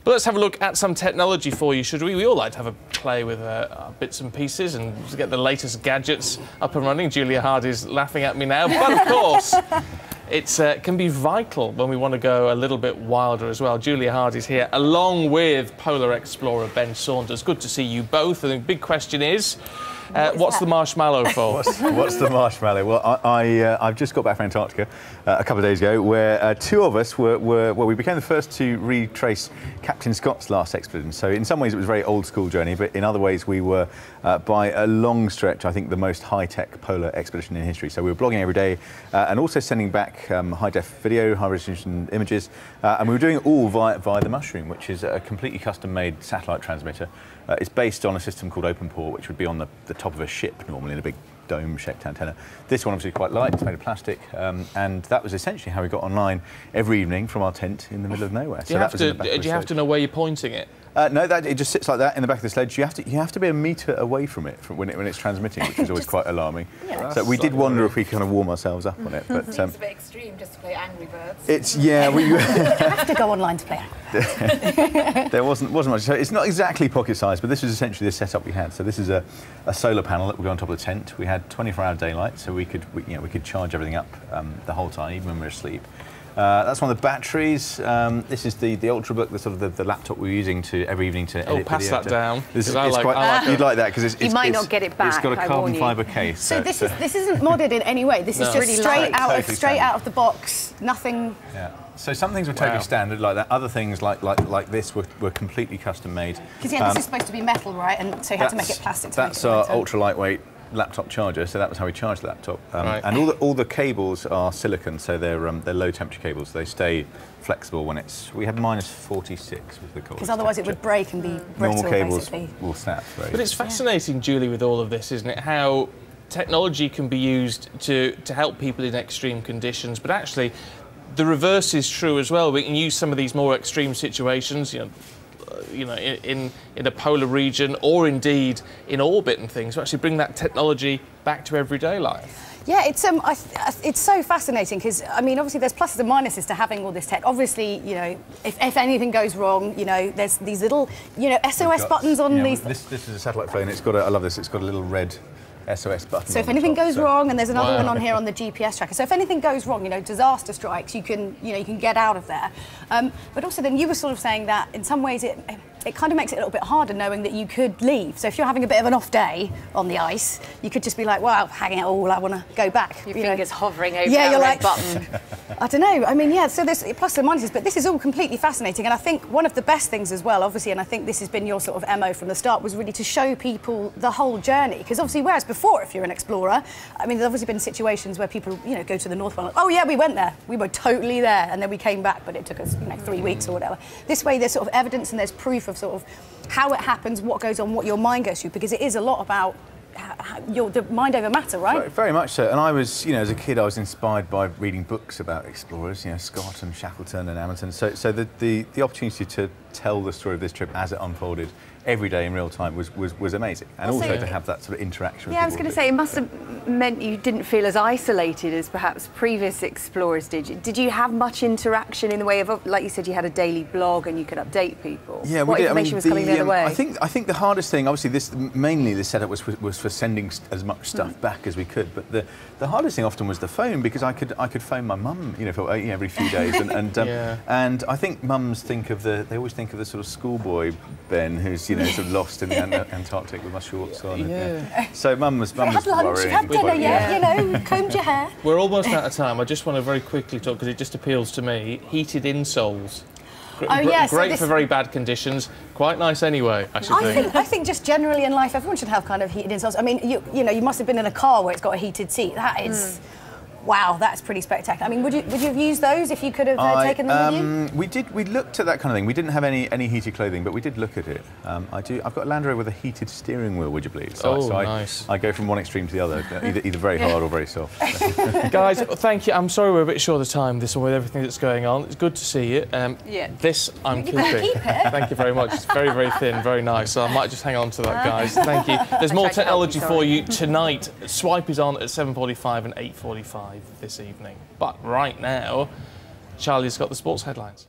But let's have a look at some technology for you, should we? We all like to have a play with bits and pieces and get the latest gadgets up and running. Julia Hardy's laughing at me now, but of course, it can be vital when we want to go a little bit wilder as well. Julia Hardy's here, along with Polar Explorer Ben Saunders. Good to see you both. And the big question is, what's the marshmallow for? What's the marshmallow? Well, I've just got back from Antarctica a couple of days ago, where two of us we became the first to retrace Captain Scott's last expedition. So in some ways it was a very old school journey, but in other ways we were, by a long stretch, I think the most high-tech polar expedition in history. So we were blogging every day and also sending back high-def video, high-resolution images, and we were doing it all via the Mushroom, which is a completely custom-made satellite transmitter. It's based on a system called OpenPort, which would be on the top of a ship normally in a big dome-shaped antenna. This one obviously quite light, it's made of plastic, and that was essentially how we got online every evening from our tent in the middle of nowhere. Do you have to know where you're pointing it? No, it just sits like that in the back of the sledge. You have to be a metre away from it when it's transmitting, which is always quite alarming. Yeah. So we did wonder if we could kind of warm ourselves up on it. But it's a bit extreme just to play Angry Birds. It's we have to go online to play Angry There wasn't much. So it's not exactly pocket sized, but this was essentially the setup we had. So this is a solar panel that would go on top of the tent. We had 24-hour daylight, so we could charge everything up the whole time, even when we were asleep. That's one of the batteries. This is the Ultrabook, the laptop we're using every evening to edit pass video. that down. You'd like that because you might not get it back. It's got a carbon fibre case. So this isn't modded in any way. This is just straight out of the box. Nothing. Yeah. So some things were totally standard like that. Other things like this were completely custom made. Because this is supposed to be metal, right? And so you had to make it plastic. That's our ultra lightweight laptop charger, so that was how we charged the laptop. And all the cables are silicon, so they're low temperature cables. They stay flexible when we had -46 with the cord. Because otherwise it would break and be brittle. Normal cables basically will snap. But it's fascinating, Julie, with all of this, isn't it? How technology can be used to help people in extreme conditions, but actually the reverse is true as well. We can use some of these more extreme situations, in a polar region or indeed in orbit and things, to actually bring that technology back to everyday life. Yeah, it's so fascinating because, I mean, obviously there's pluses and minuses to having all this tech. Obviously, if anything goes wrong, there's these little, SOS buttons on these. This is a satellite phone. I love this. It's got a little red SOS button. So if anything goes wrong, and there's another one on here on the GPS tracker. So if anything goes wrong, disaster strikes, you can get out of there. But also, then you were sort of saying that in some ways it kind of makes it a little bit harder knowing that you could leave. So if you're having a bit of an off day on the ice, you could just be like, well, hanging out all, I want to go back. Your fingers hovering over that red button. I don't know. I mean, so there's pluses and minuses, but this is all completely fascinating. And I think one of the best things as well, obviously, and I think this has been your sort of MO from the start, was really to show people the whole journey. Because obviously, whereas before, if you're an explorer, I mean, there's obviously been situations where people, go to the North Pole, like, oh yeah, we went there. We were totally there. And then we came back, but it took us, 3 weeks or whatever. This way, there's sort of evidence and there's proof of sort of how it happens, what goes on, what your mind goes through, because it is a lot about the mind over matter, right? Very much so. And I was, as a kid, I was inspired by reading books about explorers, Scott and Shackleton and Amundsen. So the opportunity to tell the story of this trip as it unfolded every day in real time was amazing, and also to have that sort of interaction with people. I was going to say, it must have meant you didn't feel as isolated as perhaps previous explorers did. Did you have much interaction in the way of, like you said, you had a daily blog and you could upate people? Yeah, what information was coming the other way? I think the hardest thing, obviously, mainly this setup was for sending as much stuff back as we could. But the hardest thing often was the phone, because I could phone my mum, every few days, and I think mums they always think of the sort of schoolboy Ben who's sort of lost in the Antarctic with my shorts on. So mum was worrying. Had lunch, you had dinner yet, combed your hair. We're almost out of time. I just want to very quickly talk, because it just appeals to me, heated insoles. Great for very bad conditions. Quite nice anyway, I should think. I think just generally in life, everyone should have kind of heated insoles. I mean, you must have been in a car where it's got a heated seat. That is... Wow, that's pretty spectacular. I mean, would you have used those if you could have taken them with you? We looked at that kind of thing. We didn't have any heated clothing, but we did look at it. I've got a Land Rover with a heated steering wheel, would you believe? So nice. I go from one extreme to the other, either very hard or very soft. Guys, thank you. I'm sorry we're a bit short of time this one with everything that's going on. It's good to see you. This I'm keeping. Thank you very much. It's very, very thin, very nice. So I might just hang on to that, guys. Thank you. There's more technology for you tonight. Swipe is on at 7:45 and 8:45 this evening. But right now, Charlie's got the sports headlines.